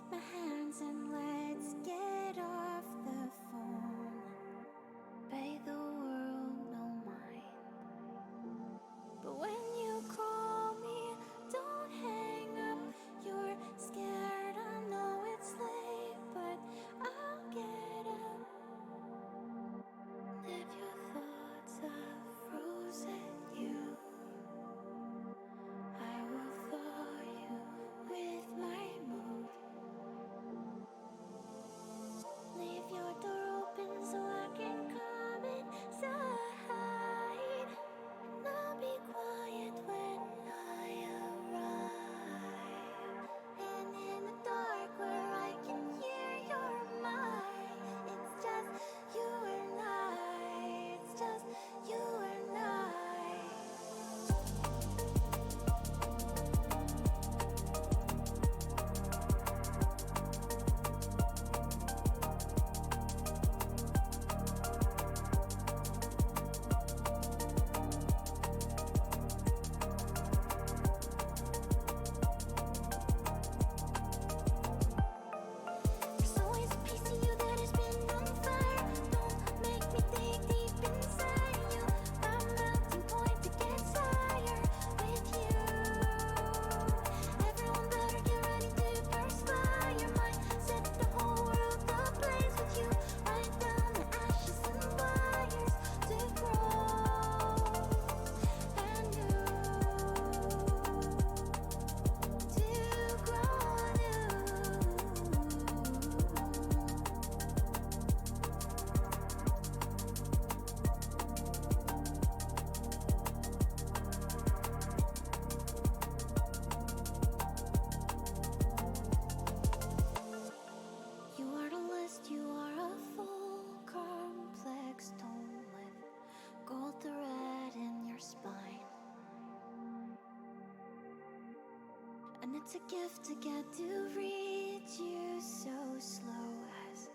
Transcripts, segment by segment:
take my hands and let's get off the phone. Pay the world no mind. But when you call me, don't hang up. You're scared, I know it's late, but I'll get up. If your thoughts have frozen you, I will thaw you with my mood. Leave your door open so I can come inside. And I'll be quiet when I arrive. And in the dark where I can hear your mind, it's just you and I. It's just you and I. There's always a piece of you that has been on fire. Don't make me dig deep inside you. A melting point that gets higher with you. Everyone better get ready to perspire. Might set the whole world ablaze with you. Write down the ashes and fires to grow and new. To grow anew. You are the list, you are a full complex tone with gold thread in your spine. And it's a gift to get to read you so slow as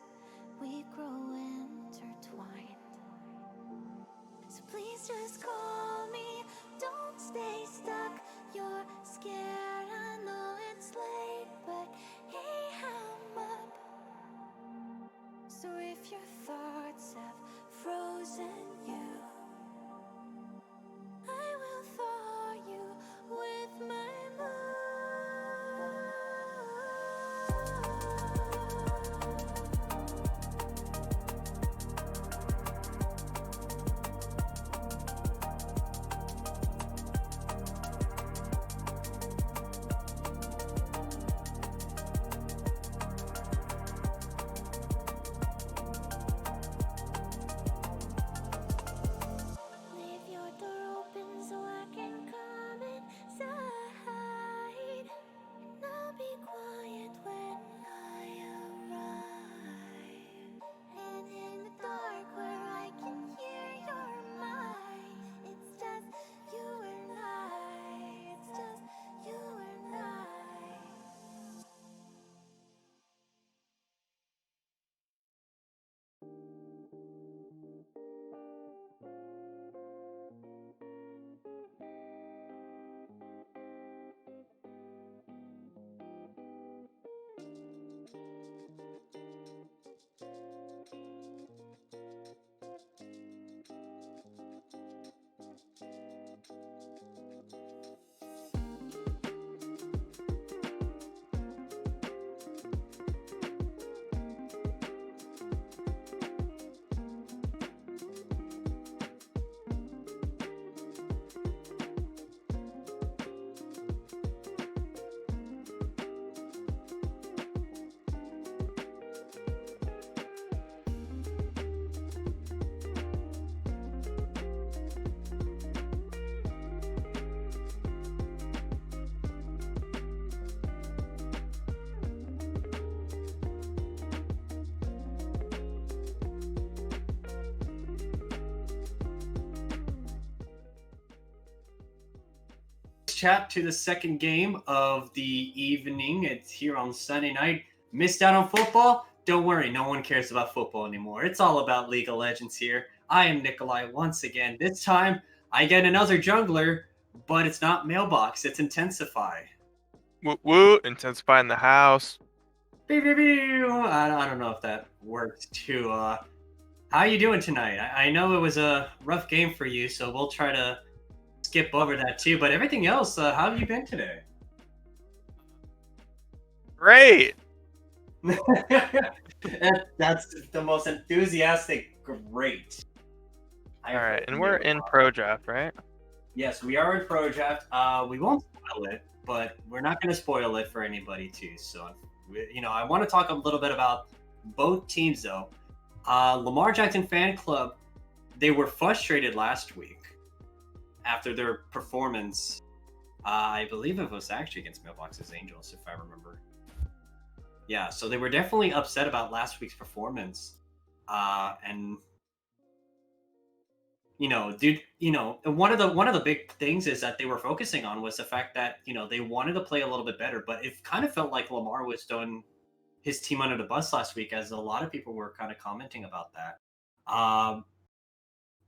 we grow intertwined. So please just call me, don't stay stuck. You're scared, I know it's late, but hey, I'm up. So if your thoughts have frozen you, I will thaw you with my leave your door open so I can come inside. And I'll be quiet when I arrive. And in the dark where I can hear your mind, it's just you and I. It's just you and I. Chat to the second game of the evening. It's here on Sunday night. Missed out on football? Don't worry, no one cares about football anymore. It's all about League of Legends here. I am Nikolai once again. This time, I get another jungler, but it's not Mailbox, it's Intensify. Woo woo, Intensify in the house. I don't know if that worked too. How you doing tonight? I know it was a rough game for you, so we'll try to skip over that too. But everything else, how have you been today? Great. That's the most enthusiastic. Great. All right, and we're in pro draft, right? Yes, we are in pro draft. We won't spoil it, but we're not going to spoil it for anybody too. So, I want to talk a little bit about both teams though. Lamar Jackson fan club, they were frustrated last week after their performance. I believe it was actually against Mailbox's Angels, if I remember. Yeah, so they were definitely upset about last week's performance, and one of the big things is that they were focusing on was the fact that they wanted to play a little bit better, but it kind of felt like Lamar was throwing his team under the bus last week, as a lot of people were kind of commenting about that.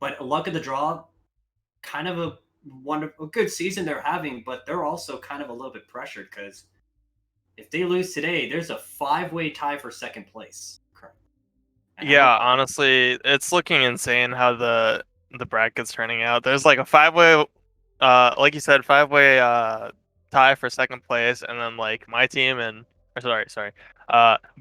But luck of the draw, kind of a good season they're having, but they're also kind of a little bit pressured because if they lose today, there's a 5-way tie for second place. Yeah, honestly, it's looking insane how the bracket's turning out. There's like a 5-way, like you said, 5-way tie for second place, and then like my team and sorry,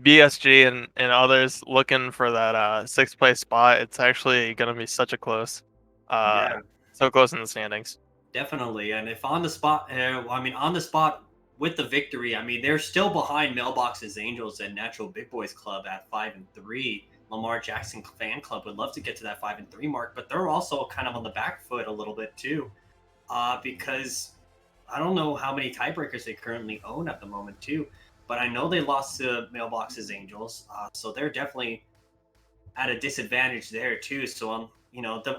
BSG and others looking for that 6th place spot. It's actually gonna be such a close, so close in the standings. Definitely, and if on the spot, on the spot with the victory, they're still behind Mailbox's Angels and Natural Big Boys Club at 5-3. Lamar Jackson fan club would love to get to that 5-3 mark, but they're also kind of on the back foot a little bit too, because I don't know how many tiebreakers they currently own at the moment too, but I know they lost to Mailbox's Angels, so they're definitely at a disadvantage there too. So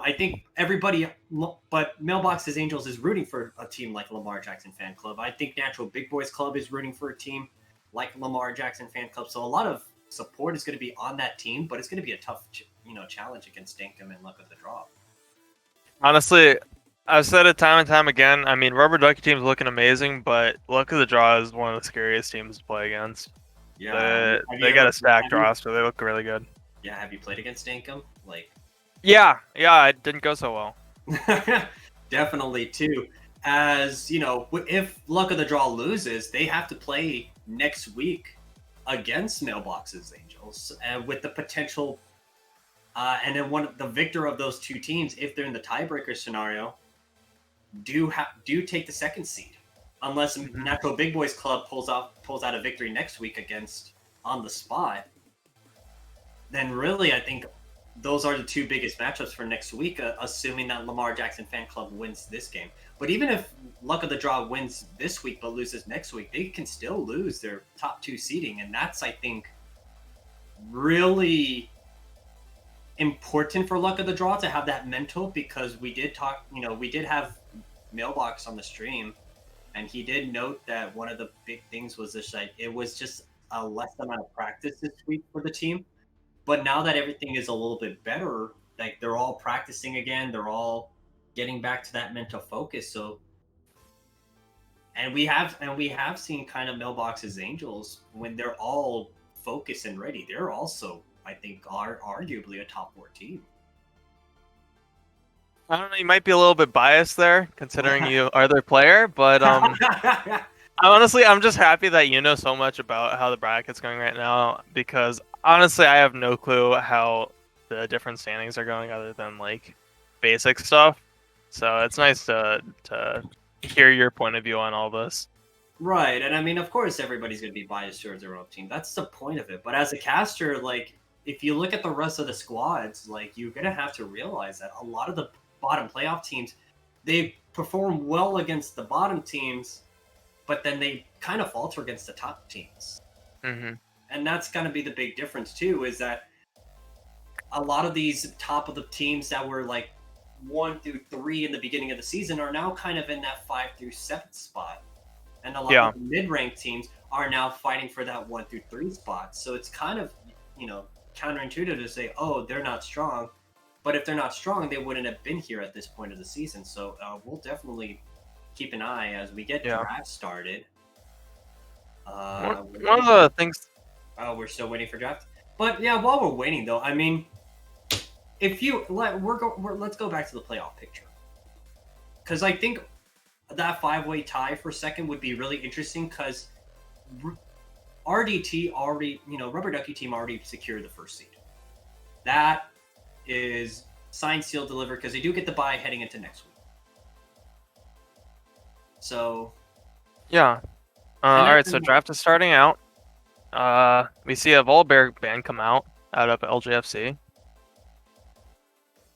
I think everybody, but Mailbox's Angels is rooting for a team like Lamar Jackson fan club. I think Natural Big Boys Club is rooting for a team like Lamar Jackson fan club. So a lot of support is going to be on that team, but it's going to be a tough, challenge against Dinkum and luck of the draw. Honestly, I've said it time and time again. Rubber Ducky team's looking amazing, but luck of the draw is one of the scariest teams to play against. Yeah, they got a stacked roster. They look really good. Yeah, have you played against Dinkum? Yeah, it didn't go so well. Definitely too. As if luck of the draw loses, they have to play next week against Mailbox's Angels, with the potential, and then the victor of those two teams, if they're in the tiebreaker scenario, do take the second seed, unless Natural Big Boys Club pulls out a victory next week against On the Spot. Then really, I think those are the two biggest matchups for next week, assuming that Lamar Jackson fan club wins this game. But even if luck of the draw wins this week but loses next week, they can still lose their top 2 seeding. And that's, I think, really important for luck of the draw to have that mental, because we did talk, we did have Mailbox on the stream, and he did note that one of the big things was this, like, it was just a less amount of practice this week for the team. But now that everything is a little bit better, like they're all practicing again, they're all getting back to that mental focus. So, and we have seen kind of Mailbox's Angels, when they're all focused and ready, they're also, I think, are arguably a top 4 team. I don't know, you might be a little bit biased there, considering you are their player, but honestly, I'm just happy that you know so much about how the bracket's going right now, because honestly, I have no clue how the different standings are going other than like basic stuff. So it's nice to hear your point of view on all this. Right, and of course, everybody's going to be biased towards their own team. That's the point of it. But as a caster, if you look at the rest of the squads, you're going to have to realize that a lot of the bottom playoff teams, they perform well against the bottom teams, but then they kind of falter against the top teams. Mm-hmm. And that's going to be the big difference too, is that a lot of these top of the teams that were 1 through 3 in the beginning of the season are now kind of in that 5 through 7 spot. And a lot of the mid-ranked teams are now fighting for that 1 through 3 spot. So it's kind of, counterintuitive to say, oh, they're not strong. But if they're not strong, they wouldn't have been here at this point of the season. So we'll definitely keep an eye as we get draft started. One of the things We're still waiting for draft. But yeah, while we're waiting though, I mean, if you let's go back to the playoff picture, because I think that 5-way tie for second would be really interesting because RDT already, Rubber Ducky team already secured the first seed. That is signed, sealed, delivered because they do get the bye heading into next week. So, yeah. All right, so draft is starting out. We see a Volibear band come out of LGFC,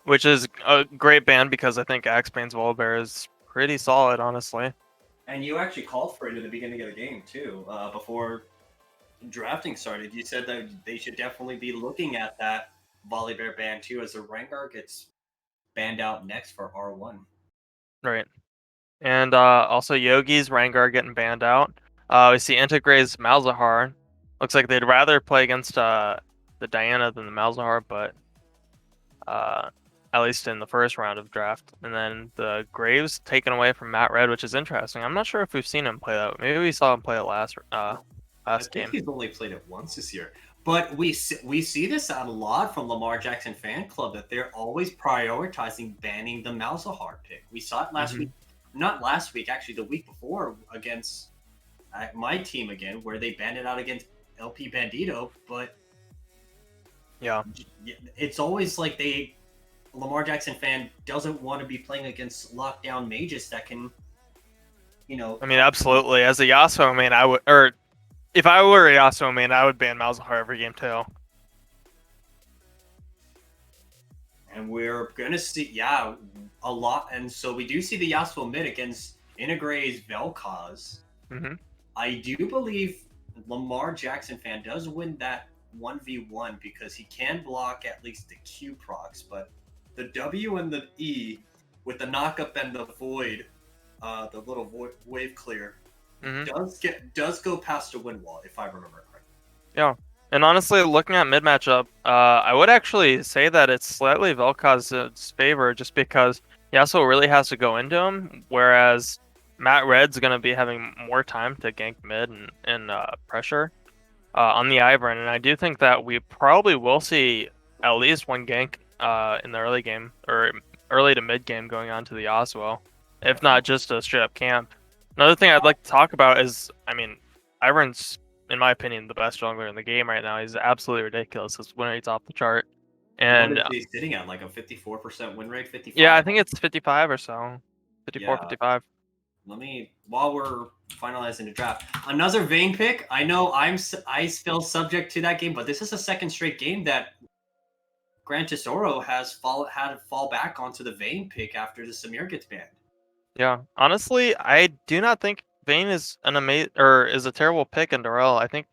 which is a great band because I think Axbane's Volibear is pretty solid, honestly. And you actually called for it at the beginning of the game too, before drafting started. You said that they should definitely be looking at that Volibear band too, as the Rengar gets banned out next for R1. Right. And also Yogi's Rengar getting banned out. We see Integray's Malzahar. Looks like they'd rather play against the Diana than the Malzahar, but at least in the first round of draft. And then the Graves taken away from Matt Red, which is interesting. I'm not sure if we've seen him play that. Maybe we saw him play it last I think game. he's only played it once this year. But we see this out a lot from Lamar Jackson fan club, that they're always prioritizing banning the Malzahar pick. We saw it last week. Not last week, actually the week before against my team again, where they banned it out against LP Bandito. But yeah, it's always like Lamar Jackson fan doesn't want to be playing against lockdown mages that can, I mean, absolutely. As a Yasuo main, I would, or if I were a Yasuo main, I would ban Malzahar every game too. And we're gonna see, a lot. And so we do see the Yasuo mid against Integray's Vel'Koz. I do believe Lamar Jackson fan does win that 1v1 because he can block at least the Q procs, but the W and the E with the knockup and the void, the little wave clear, does go past a win wall, if I remember correctly. Yeah. And honestly, looking at mid matchup, I would actually say that it's slightly Vel'Koz's favor, just because Yasuo really has to go into him, whereas Matt Red's going to be having more time to gank mid and pressure on the Ivern. And I do think that we probably will see at least one gank in the early game, or early to mid game going on to the Yasuo, if not just a straight up camp. Another thing I'd like to talk about is, I mean, Ivern's, in my opinion, the best jungler in the game right now. He's absolutely ridiculous. His win rate's off the chart. And what is he sitting at, like a 54% win rate? 55? Yeah, I think it's 55 or so. 54, 55. While we're finalizing the draft, another Vayne pick. I know I still subject to that game, but this is a second straight game that Gran Tesoro has had to fall back onto the Vayne pick after the Samir gets banned. Yeah, honestly, I do not think Vayne is is a terrible pick in Durrell. I think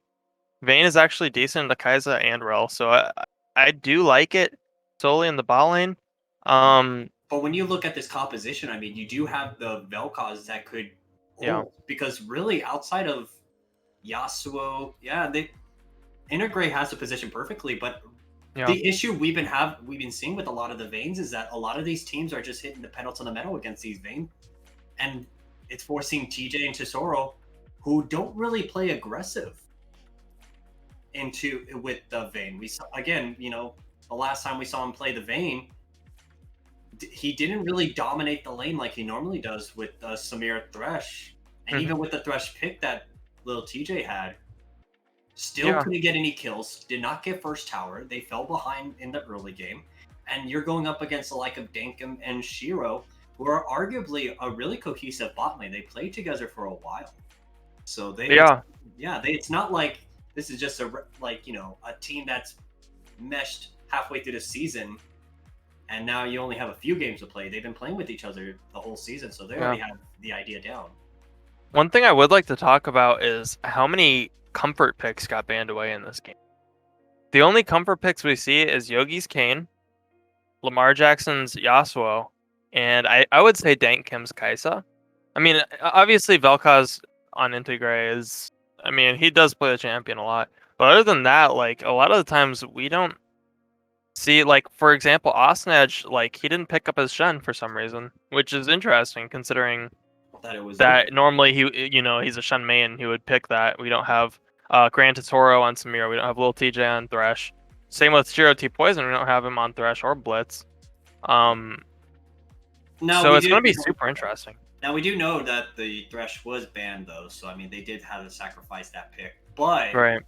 Vayne is actually decent in Kai'Sa and Rel, so I do like it solely in the bot lane. But when you look at this composition, I mean, you do have the Vel'Koz that could ult, because really outside of Yasuo, Intergray has the position perfectly, but the issue we've been seeing with a lot of the Vaynes is that a lot of these teams are just hitting the pedal to the metal against these Vayne, and it's forcing TJ and Tesoro, who don't really play aggressive, with the Vayne. We saw again, the last time we saw him play the Vayne, he didn't really dominate the lane like he normally does with Samir Thresh, and even with the Thresh pick that little TJ had, still couldn't get any kills, did not get first tower. They fell behind in the early game, and you're going up against the like of Dankum and Shiro, who are arguably a really cohesive bot lane. They played together for a while, so it's not like this is just a team that's meshed halfway through the season, and now you only have a few games to play. They've been playing with each other the whole season, so they already have the idea down. One thing I would like to talk about is how many comfort picks got banned away in this game. The only comfort picks we see is Yogi's Kayn, Lamar Jackson's Yasuo, and I would say Dank Kim's Kai'Sa. I mean, obviously Vel'Koz on Integray is, I mean, he does play the champion a lot. But other than that, like, a lot of the times we don't see, like, for example, Osnedge, like, he didn't pick up his Shen for some reason, which is interesting considering that normally he's a Shen main, he would pick that. We don't have Gran Totoro on Samira. We don't have Lil TJ on Thresh. Same with Zero T Poison. We don't have him on Thresh or Blitz. Now So we it's do. going to be super interesting. Now we do know that the Thresh was banned though, so I mean they did have to sacrifice that pick, but Right.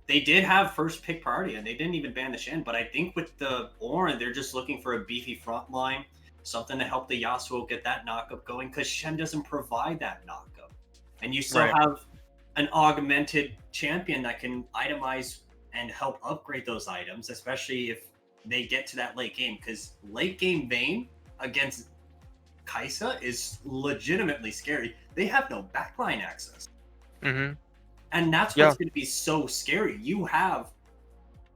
they did have first pick priority and they didn't even ban the Shen. But I think with the Ornn, they're just looking for a beefy front line, something to help the Yasuo get that knockup going because Shen doesn't provide that knockup, and you still Right. have an augmented champion that can itemize and help upgrade those items, especially if they get to that late game. Because late game Vayne against Kaisa is legitimately scary. They have no backline access. Mm-hmm. And that's Yeah. what's going to be so scary. You have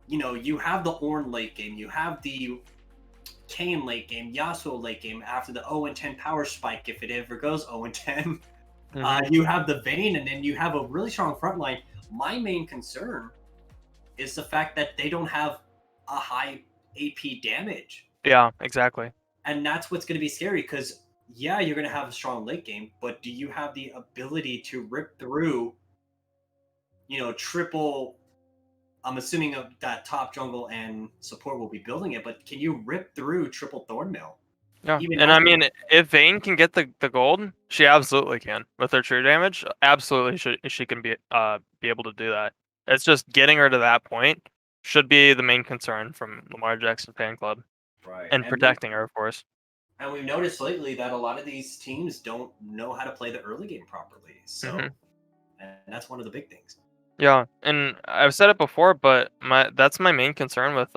the Ornn late game, you have the Kayn late game, Yasuo late game after the 0-10 power spike, if it ever goes 0-10. Mm-hmm. You have the Vayne, and then you have a really strong front line. My main concern is the fact that they don't have a high AP damage. Yeah, exactly. And that's what's going to be scary because, yeah, you're going to have a strong late game, but do you have the ability to rip through, triple? I'm assuming that top jungle and support will be building it, but can you rip through triple Thornmail? Yeah, Even and I after- mean, if Vayne can get the gold, she absolutely can with her true damage. Absolutely, she can be able to do that. It's just getting her to that point should be the main concern from Lamar Jackson fan club, Right. and protecting her, of course. And we've noticed lately that a lot of these teams don't know how to play the early game properly. So, Mhm. and that's one of the big things. Yeah, and I've said it before, but that's my main concern with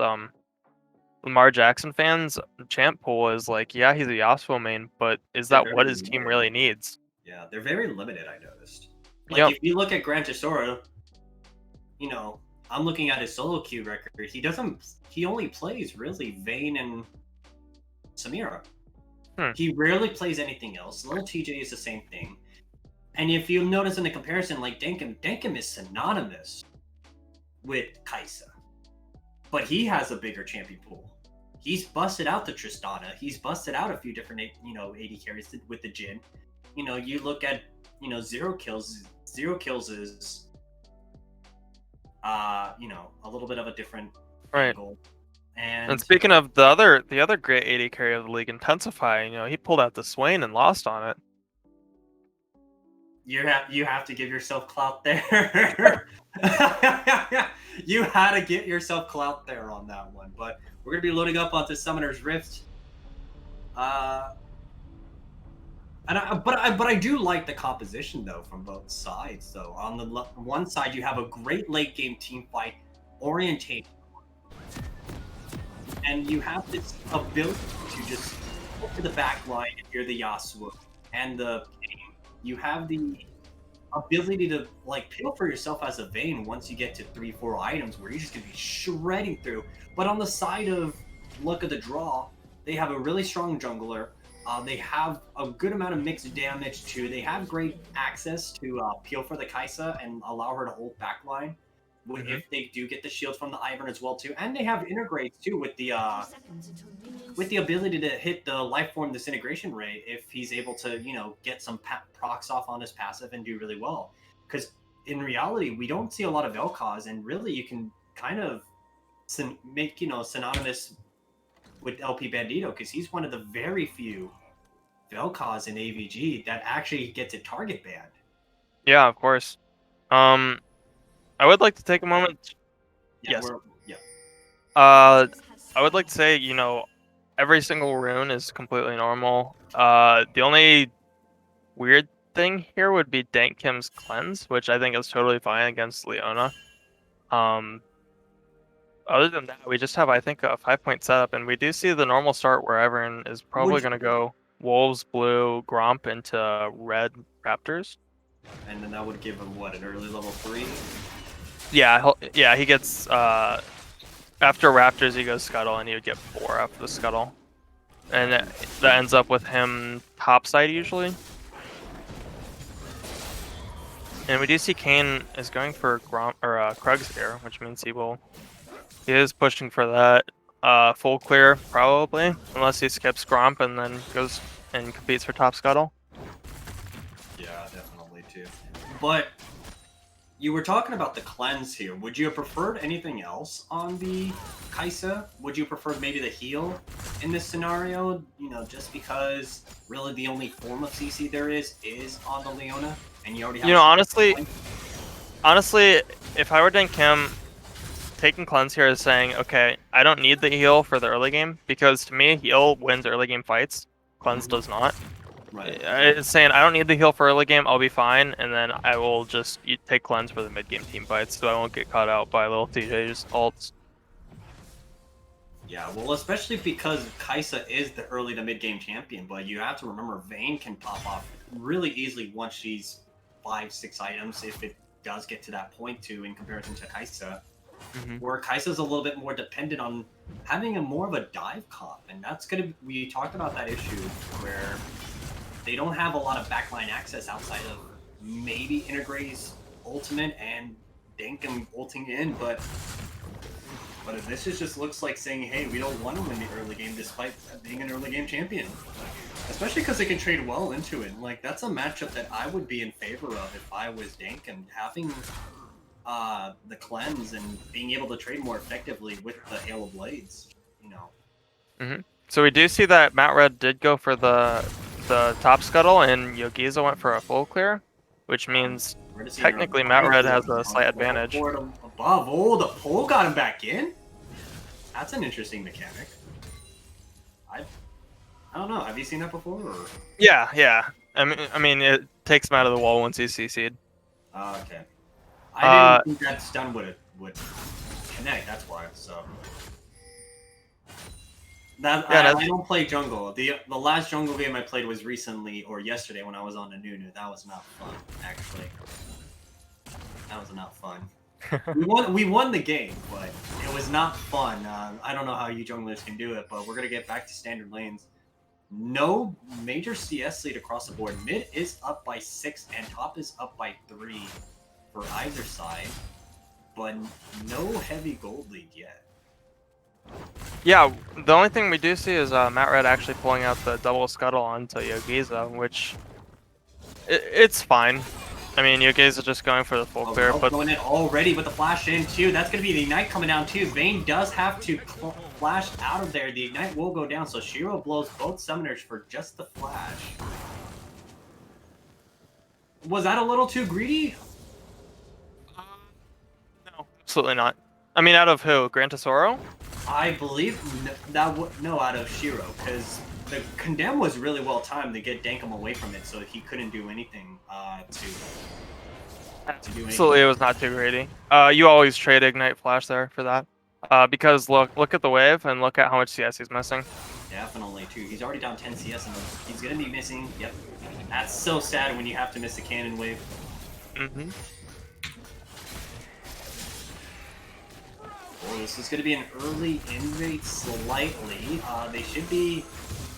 Lamar Jackson fans. Champ pool is like, yeah, he's a Yasuo main, but is They're that what very his team limited. really needs? Yeah, they're very limited. I noticed. Like Yep. if you look at Gran Tesoro, I'm looking at his solo queue record. He only plays really Vayne and Samira. He rarely plays anything else. Little TJ is the same thing. And if you notice in the comparison, like Denkim is synonymous with Kaisa. But he has a bigger champion pool. He's busted out the Tristana. He's busted out a few different, AD carries with the Jhin. You look at, zero kills. Zero kills is, a little bit of a different angle. And speaking of the other great AD carry of the league, Intensify, he pulled out the Swain and lost on it. You have to give yourself clout there. You had to get yourself clout there on that one. But we're gonna be loading up onto Summoner's Rift. But I do like the composition though from both sides. So on the one side you have a great late game team fight orientation, and you have this ability to just go to the back line if you're the Yasuo and the you have the ability to peel for yourself as a Vayne once you get to 3-4 items where you're just gonna be shredding through. But on the side of Luck of the Draw, they have a really strong jungler. They have a good amount of mixed damage too. They have great access to peel for the Kaisa and allow her to hold backline if they do get the shield from the Ivern as well too. And they have integrates too with the ability to hit the life form disintegration ray if he's able to get some procs off on his passive and do really well. Because in reality, we don't see a lot of Vel'Koz, and really you can kind of make synonymous with LP Bandito because he's one of the very few Vel'Koz in AVG that actually gets a target banned. Yeah, of course. I would like to take a moment. Yes. I would like to say, every single rune is completely normal. The only weird thing here would be Dank Kim's cleanse, which I think is totally fine against Leona. Other than that, we just have, I think, a 5-point setup, and we do see the normal start where everyone is probably going to go Wolves, Blue, Gromp into Red Raptors. And then that would give him, what, an early level 3? Yeah, he gets, after Raptors, he goes Scuttle, and he would get 4 after the Scuttle. And that ends up with him topside, usually. And we do see Kayn is going for Krugs here, which means he is pushing for that full clear, probably, unless he skips Gromp and then goes and competes for top Scuttle. Yeah, definitely too. But You were talking about the cleanse here. Would you have preferred anything else on the Kaisa? Would you prefer maybe the heal in this scenario? You know, just because really the only form of CC there is on the Leona, and you already have. You know, honestly, if I were Dank Kim, taking cleanse here is saying, okay, I don't need the heal for the early game because to me, heal wins early game fights. Cleanse does not. Right. It's saying I don't need the heal for early game. I'll be fine, and then I will just take cleanse for the mid game team fights, so I won't get caught out by little TJ's ults. Yeah, well, especially because Kaisa is the early to mid game champion, but you have to remember Vayne can pop off really easily once she's 5-6 items if it does get to that point too in comparison to Kaisa. Where Kaisa's a little bit more dependent on having a more of a dive comp, and that's gonna. We talked about that issue where they don't have a lot of backline access outside of maybe Intergray's ultimate and Dankum ulting in, but this just looks like saying, hey, we don't want to win the early game despite being an early game champion. Especially because they can trade well into it. Like, that's a matchup that I would be in favor of if I was Dankum, having the cleanse and being able to trade more effectively with the Hail of Blades, you know. So we do see that Matt Red did go for the top scuttle and Yogiza went for a full clear, which means technically Matt Red has a slight advantage. Above. Oh, the pole got him back in? That's an interesting mechanic. I don't know. Have you seen that before? Or? Yeah. I mean, it takes him out of the wall once he's CC'd. Okay. I didn't think that stun would connect. That's why. So I don't play jungle. The last jungle game I played was recently or yesterday when I was on the Nunu. That was not fun, actually. That was not fun. we won the game, but it was not fun. I don't know how you junglers can do it, but we're gonna get back to standard lanes. No major CS lead across the board. Mid is up by 6 and top is up by 3 for either side, but no heavy gold lead yet. Yeah, the only thing we do see is Matt Red actually pulling out the double scuttle onto Yogiza, which it's fine. I mean, Yogiza just going for the full clear, but going in already with the flash in too. That's gonna be the ignite coming down too. Vayne does have to flash out of there. The ignite will go down, so Shiro blows both summoners for just the flash. Was that a little too greedy? No, absolutely not. I mean, out of who? Gran Tesoro? I believe out of Shiro, because the condemn was really well timed to get Dankum away from it, so he couldn't do anything to do anything. Absolutely, it was not too greedy. You always trade ignite flash there for that, because look at the wave and look at how much CS he's missing. Definitely too. He's already down 10 CS and he's gonna be missing. Yep, that's so sad when you have to miss a cannon wave. Oh, this is going to be an early invade slightly. They should be...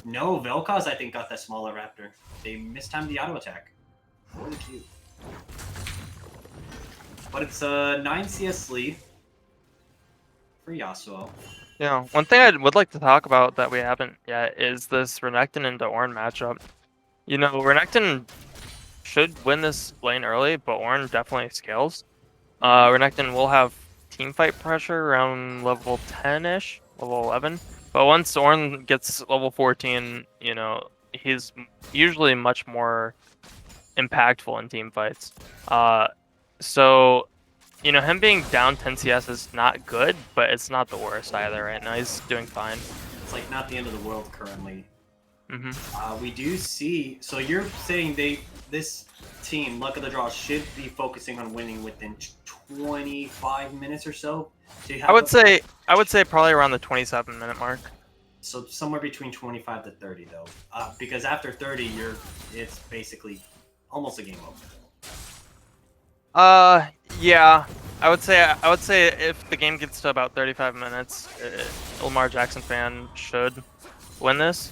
No, Vel'Koz, I think, got that smaller Raptor. They mistimed the auto attack. Really cute. But it's a 9 CS lead for Yasuo. Yeah, one thing I would like to talk about that we haven't yet is this Renekton and Ornn matchup. You know, Renekton should win this lane early, but Ornn definitely scales. Renekton will have teamfight pressure around level 10-ish, level 11. But once Ornn gets level 14, you know, he's usually much more impactful in team fights. So, you know, him being down 10 CS is not good, but it's not the worst either right now. He's doing fine. It's like not the end of the world currently. We do see, so you're saying this team, Luck of the Draw, should be focusing on winning within 25 minutes or so. I would say probably around the 27-minute mark. So somewhere between 25 to 30 though, because after 30, it's basically almost a game over. Yeah, I would say if the game gets to about 35 minutes, Lamar Jackson fan should win this.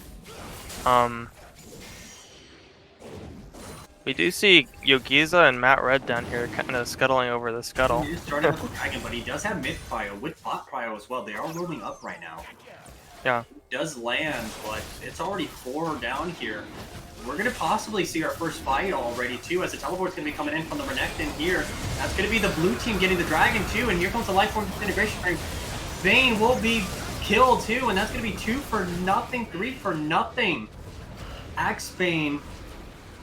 We do see Yogiza and Matt Red down here kind of scuttling over the scuttle. He is starting with the dragon, but he does have mid prio with bot prio as well. They are rolling up right now. Yeah. Does land, but it's already 4 down here. We're going to possibly see our first fight already, too, as the teleport's going to be coming in from the Renekton here. That's going to be the blue team getting the dragon, too, and here comes the life form integration ring. Vayne will be killed, too, and that's going to be 2 for nothing, 3 for nothing. Axebane,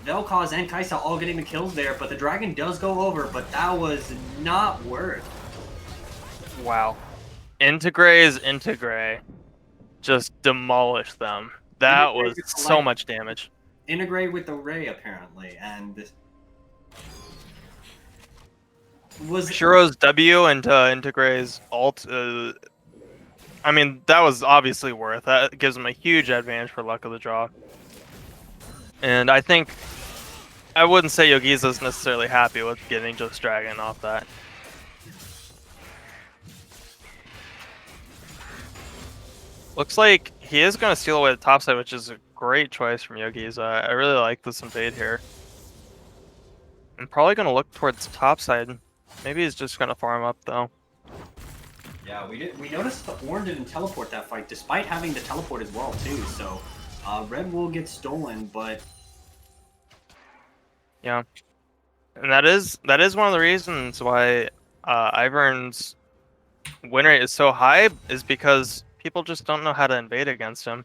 Vel'Koz, and Kai'Sa all getting the kills there, but the dragon does go over, but that was not worth. Wow. Integre's Integre just demolished them. That was so much damage. Integrate with the Ray, apparently, and was Shuro's W and Integre's ult. I mean, that was obviously worth. That gives him a huge advantage for luck of the draw. And I think I wouldn't say Yogiza's necessarily happy with getting just Dragon off that. Looks like he is going to steal away the top side, which is a great choice from Yogiza. I really like this invade here. I'm probably going to look towards the top side. Maybe he's just going to farm up, though. Yeah, we noticed the Ornn didn't teleport that fight, despite having the teleport as well, too. So, Red will get stolen, but... Yeah. And that is one of the reasons why Ivern's win rate is so high, is because people just don't know how to invade against him.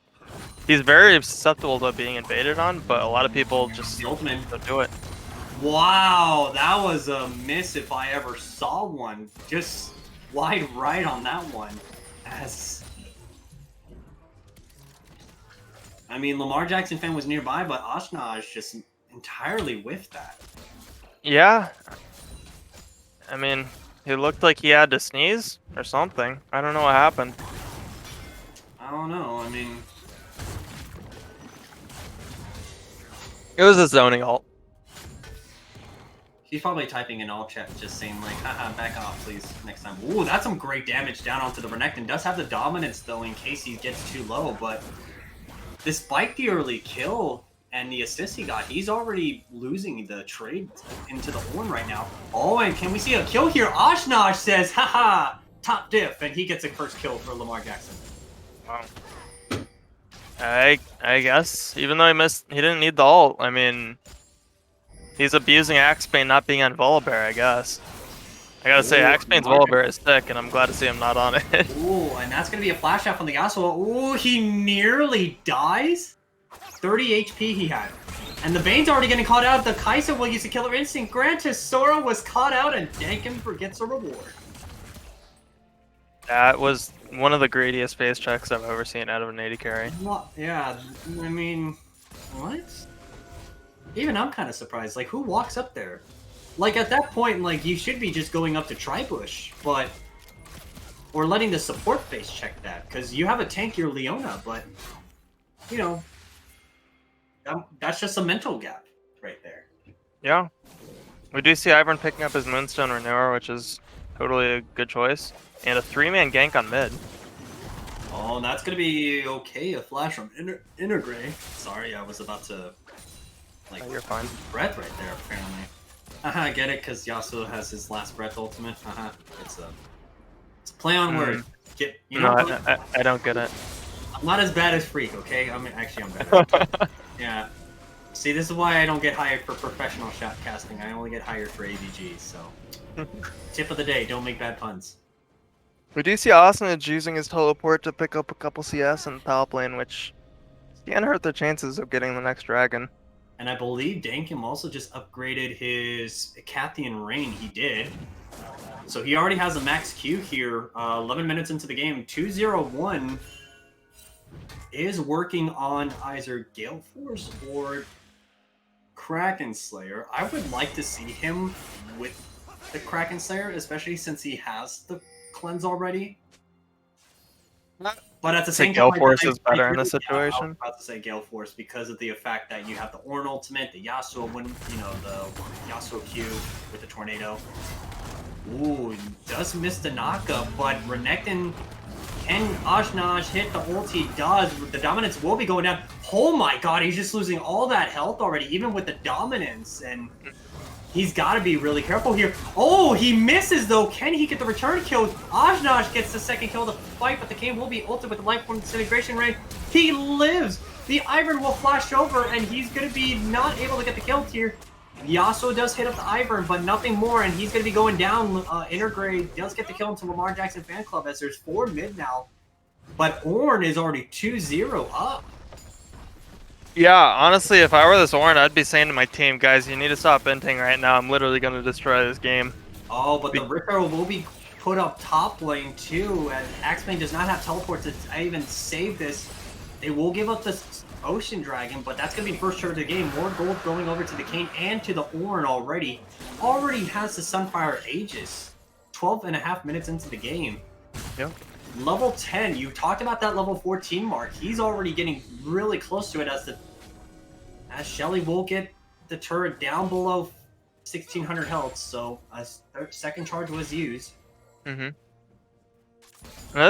He's very susceptible to being invaded on, but a lot of people just don't do it. Wow, that was a miss if I ever saw one. Just wide right on that one. I mean, Lamar Jackson fan was nearby, but Ashnaj just entirely whiffed that. Yeah. I mean, he looked like he had to sneeze or something. I don't know what happened. I don't know, I mean... It was a zoning ult. He's probably typing in all chat, just saying like, haha, back off, please, next time. Ooh, that's some great damage down onto the Renekton. Does have the dominance, though, in case he gets too low, but despite the early kill and the assist he got, he's already losing the trade into the Ornn right now. Oh, and can we see a kill here? Ashnaj says, haha, top diff, and he gets a first kill for Lamar Jackson. Wow. I guess, even though he didn't need the ult. I mean, he's abusing Axebane not being on Volibear, I guess. I gotta say, Axebane's Volibear is sick, and I'm glad to see him not on it. Ooh, and that's gonna be a flash out from the Yasuo. Ooh, he nearly dies? 30 HP he had. And the Vayne's already getting caught out. The Kai'Sa will use a killer instinct. Granted, Sora was caught out, and Dankin gets a reward. That was one of the greediest face checks I've ever seen out of an AD carry. What? Yeah, I mean, what? Even I'm kind of surprised. Like, who walks up there? Like, at that point, like, you should be just going up to Tribush, but... Or letting the support face check that, because you have a tankier Leona, but... You know... That's just a mental gap right there. Yeah. We do see Ivern picking up his Moonstone Renewer, which is totally a good choice. And a 3-man gank on mid. Oh, and that's going to be okay. A flash from Intergray. Sorry, I was about to... Like, oh, you're fine. Breath right there, apparently. Haha, I get it, because Yasuo has his last breath ultimate. Haha, it's a play on word. You know, I don't get it. I'm not as bad as Freak, okay? I'm better. Yeah. See, this is why I don't get hired for professional shot casting. I only get hired for AVG, so... Tip of the day, don't make bad puns. We do see Asnaj using his teleport to pick up a couple CS in the top lane, which can hurt their chances of getting the next dragon. And I believe Dankim also just upgraded his Cathian Rain. He did. So he already has a max Q here. 11 minutes into the game. 201 is working on either Gale Force or Kraken Slayer. I would like to see him with the Kraken Slayer, especially since he has the cleanse already. But at the same time, Gale Force is better in this situation. I was about to say Gale Force because of the fact that you have the Ornn ultimate, the Yasuo the Yasuo Q with the tornado. Ooh, he does miss the knockup, but Renekton, can Ashnaj hit the ult? He does. The dominance will be going down. Oh my god, he's just losing all that health already, even with the dominance. And He's got to be really careful here. Oh, he misses, though. Can he get the return kill? Ajnaj gets the second kill of the fight, but the game will be ulted with the life form disintegration ray. He lives. The Ivern will flash over, and he's going to be not able to get the kill here. Yasuo does hit up the Ivern, but nothing more, and he's going to be going down. Intergrade does get the kill into Lamar Jackson fan club as there's 4 mid now. But Ornn is already 2-0 up. Yeah, honestly, if I were this Ornn, I'd be saying to my team, guys, you need to stop inting right now. I'm literally going to destroy this game. Oh, but the Richter will be put up top lane too, and Axebane does not have teleport to even save this. They will give up this Ocean Dragon, but that's going to be first turn of the game. More gold going over to the Kayn and to the Ornn already. Already has the Sunfire Aegis. 12.5 minutes into the game. Yep. Level 10, you talked about that level 14 mark. He's already getting really close to it as Shelly will get the turret down below 1600 health, so a second charge was used. Another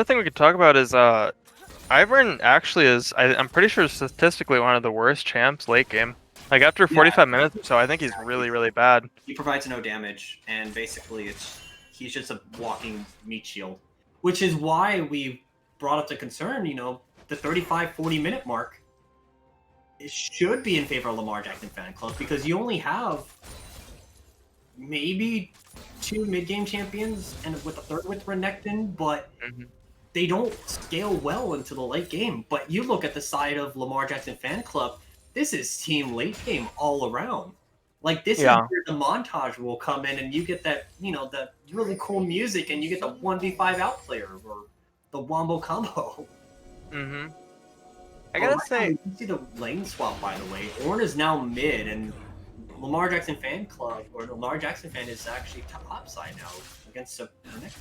thing we could talk about is Ivern actually is, I'm pretty sure statistically one of the worst champs late game. Like after 45 minutes or so, I think he's really, really bad. He provides no damage, and basically he's just a walking meat shield. Which is why we brought up the concern, you know, the 35-40 minute mark. It should be in favor of Lamar Jackson fan club because you only have maybe 2 mid-game champions and with a third with Renekton, but they don't scale well into the late game. But you look at the side of Lamar Jackson fan club, this is team late game all around. Like, this is where the montage will come in, and you get that, you know, the really cool music, and you get the 1v5 outplayer, or the wombo combo. I gotta say... You see the lane swap, by the way. Ornn is now mid, and Lamar Jackson fan club, or Lamar Jackson fan is actually top side now, against the next.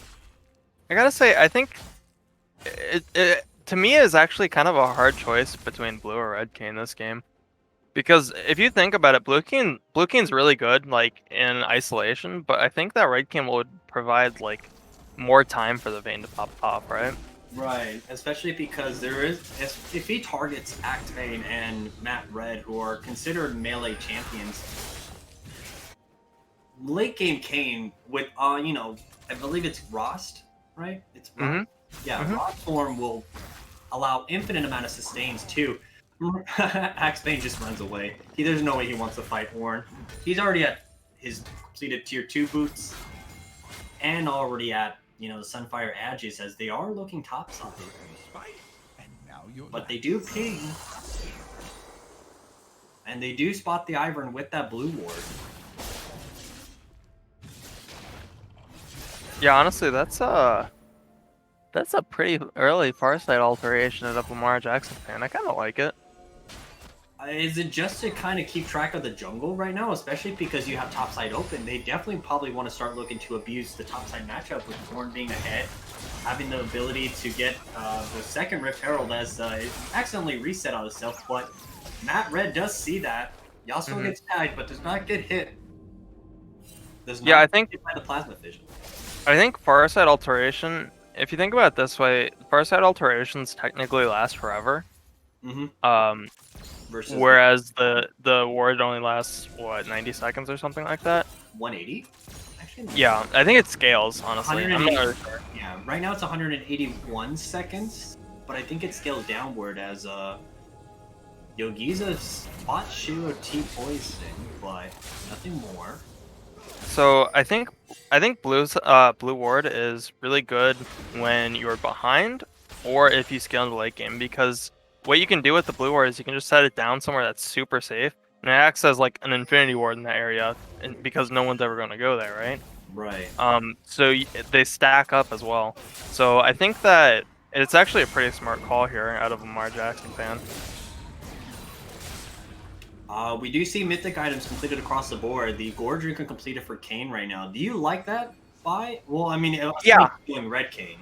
I gotta say, I think... It to me, is actually kind of a hard choice between Blue or Red Kayn this game. Because if you think about it, Blue Kayn's really good, like, in isolation, but I think that Red Kayn would provide, like, more time for the Vayne to pop off, right? Right, especially because there is, if he targets Axebane and Matt Red, who are considered melee champions, late game Kayn with, you know, I believe it's Rost, right? It's Rost. Yeah, Rost form will allow infinite amount of sustains too. Axebane just runs away. There's no way he wants to fight Ornn. He's already at his completed tier 2 boots, and already at, you know, the Sunfire Aegis, as they are looking topside. But they do ping, and they do spot the Ivern with that blue ward. Yeah, honestly, that's a pretty early Farsight alteration at up Lamar Jackson fan. I kind of like it. Is it just to kind of keep track of the jungle right now, especially because you have topside open? They definitely probably want to start looking to abuse the topside matchup with Ornn being ahead, having the ability to get the second Rift Herald as it accidentally reset on itself, but Matt Red does see that. Yasuo gets tagged, but does not get hit. Does not I think get hit by the plasma fission. I think Farsight alteration, if you think about it this way, Farsight alterations technically last forever. Whereas the ward only lasts, what, 90 seconds or something like that? 180? Actually, yeah, I think it scales, honestly. I'm not really sure. Yeah, right now it's 181 seconds, but I think it scales downward as Yogiza spot Shiro T-poison, but nothing more. So I think blue ward is really good when you're behind, or if you scale in the late game, because what you can do with the blue ward is you can just set it down somewhere that's super safe, and it acts as like an infinity ward in that area, and because no one's ever going to go there, right? Right. So they stack up as well. So I think that it's actually a pretty smart call here out of Lamar Jackson fan. We do see mythic items completed across the board. The Gore Drinker completed for Kayn right now. Do you like that buy? Well, I mean, yeah, doing red Kayn.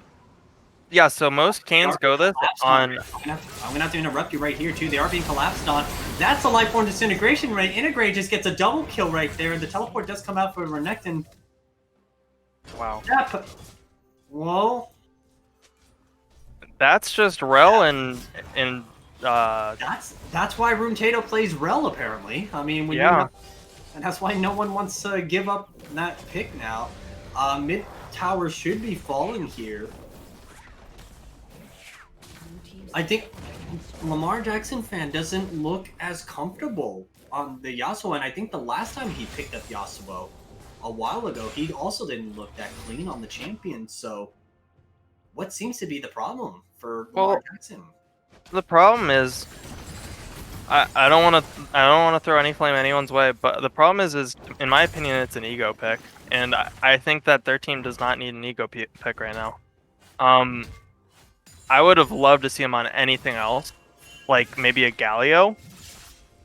Yeah, so most Kayns go this on... I'm gonna have to interrupt you right here, too. They are being collapsed on. That's a life form disintegration rate. Integrate just gets a double kill right there. The teleport does come out for Renekton. Wow. Yeah, whoa. That's just Rel and That's why Room Tato plays Rel, apparently. I mean, when And that's why no one wants to give up that pick now. Mid tower should be falling here. I think Lamar Jackson fan doesn't look as comfortable on the Yasuo, and I think the last time he picked up Yasuo a while ago, he also didn't look that clean on the champion. So what seems to be the problem for Lamar Jackson? The problem is, I don't want to throw any flame anyone's way, but the problem is in my opinion, it's an ego pick, and I think that their team does not need an ego pick right now. I would have loved to see him on anything else, like maybe a Galio,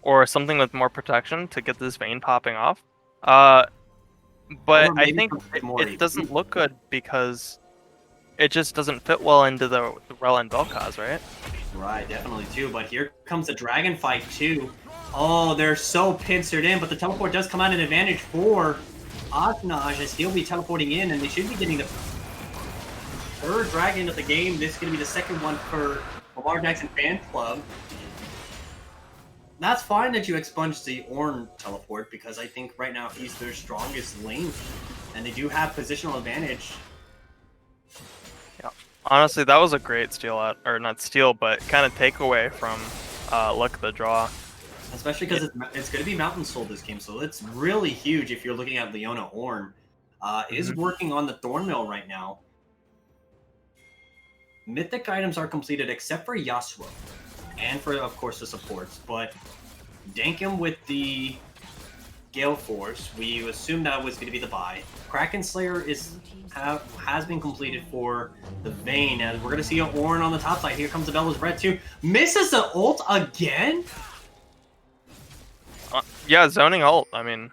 or something with more protection to get this Vayne popping off. But I think it doesn't look good because it just doesn't fit well into the Rel and Vel'Koz, right? Right, definitely too. But here comes the dragon fight too. Oh, they're so pincered in, but the teleport does come out an advantage for Aknaj as he'll be teleporting in, and they should be getting the third dragon of the game. This is going to be the second one for Lamar Jackson fan club. That's fine that you expunge the Ornn teleport, because I think right now he's their strongest lane, and they do have positional advantage. Yeah, honestly, that was a great steal or not steal, but kind of takeaway from Luck of the Draw. Especially because it's going to be Mountain Soul this game, so it's really huge if you're looking at Leona Ornn. Is working on the Thornmail right now. Mythic items are completed except for Yasuo, and for, of course, the supports, but Dankum with the Gale Force, we assumed that was going to be the buy. Kraken Slayer has been completed for the Vayne, and we're going to see an Ornn on the top side. Here comes the Bella's Breath too. Misses the ult again? Yeah, zoning ult. I mean,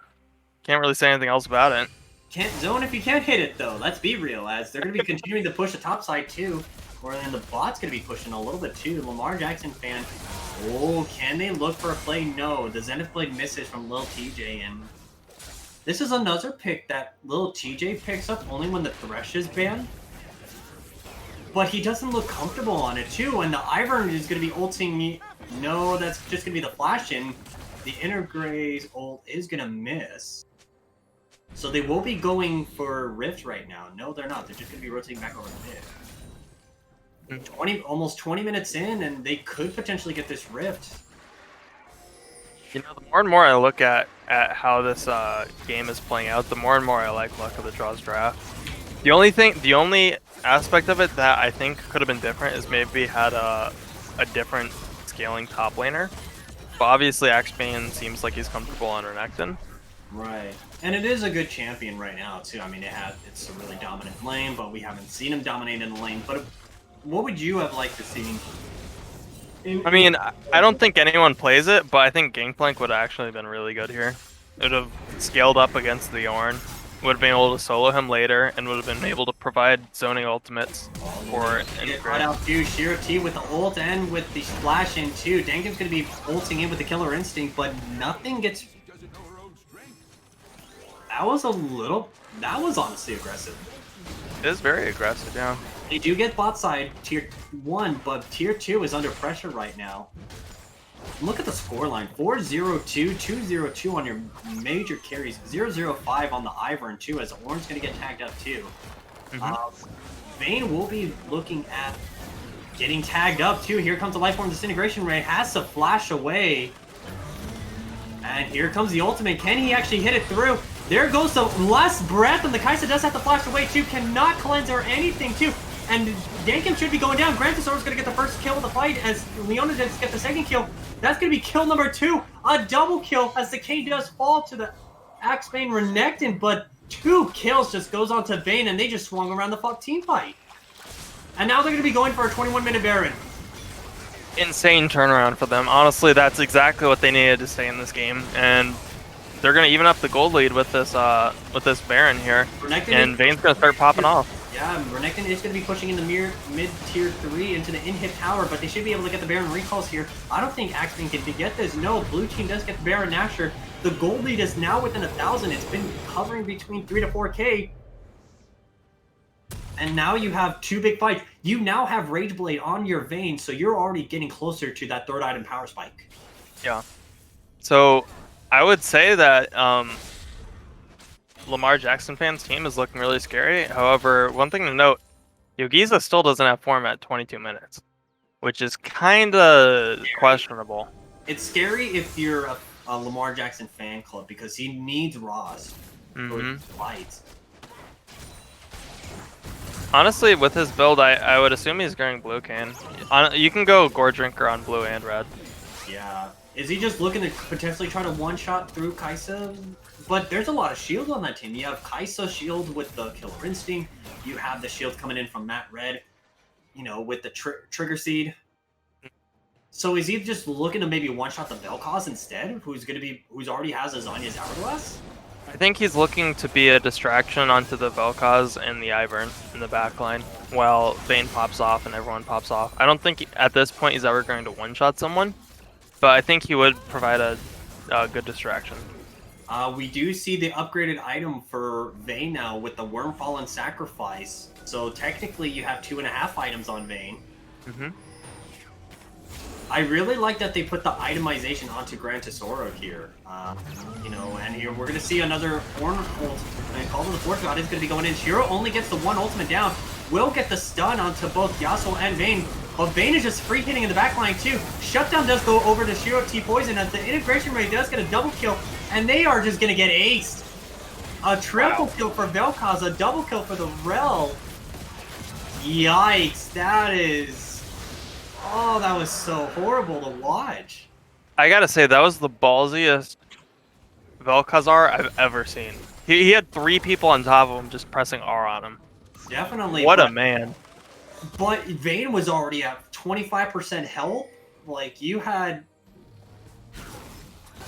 can't really say anything else about it. Can't zone if you can't hit it, though. Let's be real, as they're going to be continuing to push the top side too. Or then the bot's going to be pushing a little bit too. Lamar Jackson fan. Oh, can they look for a play? No. The Zenith Blade misses from Lil TJ, and this is another pick that Lil TJ picks up only when the Thresh is banned. But he doesn't look comfortable on it too, and the Ivern is going to be ulting me. No, that's just going to be the flash in. The Intergray's ult is going to miss. So they will be going for Rift right now. No, they're not. They're just going to be rotating back over the mid. Almost 20 minutes in, and they could potentially get this Rift. You know, the more and more I look at how this game is playing out, the more and more I like Luck of the Draw's draft. The only aspect of it that I think could have been different is maybe had a different scaling top laner. But obviously, Axebane seems like he's comfortable on Renekton. Right, and it is a good champion right now too. I mean, it's a really dominant lane, but we haven't seen him dominate in the lane. But what would you have liked to see? I mean, I don't think anyone plays it, but I think Gangplank would have actually been really good here. It would have scaled up against the Ornn, would have been able to solo him later, and would have been able to provide zoning ultimates for right out too. Shiro T with the ult and with the splash in too. Dankum's going to be ulting in with the Killer Instinct, but nothing gets... That was honestly aggressive. It is very aggressive, yeah. They do get bot side tier 1, but tier 2 is under pressure right now. Look at the scoreline. 4-0-2, 2-0-2 on your major carries. 0-0-5 on the Ivern too, as Ornn's going to get tagged up too. Vayne will be looking at getting tagged up too. Here comes the Lifeform Disintegration Ray. Has to flash away. And here comes the ultimate. Can he actually hit it through? There goes the less breath, and the Kai'Sa does have to flash away too. Cannot cleanse or anything too. And Dankum should be going down. Grantosaurus going to get the first kill of the fight as Leona does get the second kill. That's going to be kill number 2. A double kill as the K does fall to the Axebane Renekton, but 2 kills just goes on to Vayne, and they just swung around the team fight. And now they're going to be going for a 21-minute Baron. Insane turnaround for them. Honestly, that's exactly what they needed to stay in this game, and they're going to even up the gold lead with this Baron here, and Vayne's going to start popping off. Yeah, Renekton is going to be pushing in the mid-tier 3 into the in-hit tower, but they should be able to get the Baron recalls here. I don't think Axebane can get this. No, blue team does get the Baron Nashor. The gold lead is now within 1,000. It's been hovering between 3 to 4K. And now you have 2 big fights. You now have Rage Blade on your Vayne, so you're already getting closer to that third item power spike. Yeah. So I would say that Lamar Jackson fans' team is looking really scary. However, one thing to note, Yogiza still doesn't have form at 22 minutes, which is kind of questionable. It's scary if you're a Lamar Jackson fan club because he needs Ross for his fights. Honestly, with his build, I would assume he's going blue cane. You can go Gore Drinker on blue and red. Yeah. Is he just looking to potentially try to one-shot through Kaisa? But there's a lot of shield on that team. You have Kaisa shield with the Killer Instinct. You have the shield coming in from Matt Red, you know, with the Trigger Seed. So is he just looking to maybe one-shot the Vel'Koz instead, who's already has a Zanya's Hourglass? I think he's looking to be a distraction onto the Vel'Koz and the Ivern in the backline while Vayne pops off and everyone pops off. I don't think at this point he's ever going to one-shot someone, but I think he would provide a good distraction. We do see the upgraded item for Vayne now with the Wormfallen Sacrifice. So technically you have 2.5 items on Vayne. I really like that they put the itemization onto Gran Tesoro here. You know, and here we're going to see another Horn ult. And Call of the Force God is going to be going in. Shiro only gets the one ultimate down. Will get the stun onto both Yasuo and Vayne. But Vayne is just free hitting in the backline too. Shutdown does go over to Shiro T-Poison as the integration rate does get a double kill. And they are just going to get aced. A triple kill for Vel'Koz, a double kill for the Rel. Yikes, that is... Oh, that was so horrible to watch. I gotta say, that was the ballsiest Vel'Koz I've ever seen. He had 3 people on top of him just pressing R on him. Definitely. What a man. But Vayne was already at 25% health. Like, you had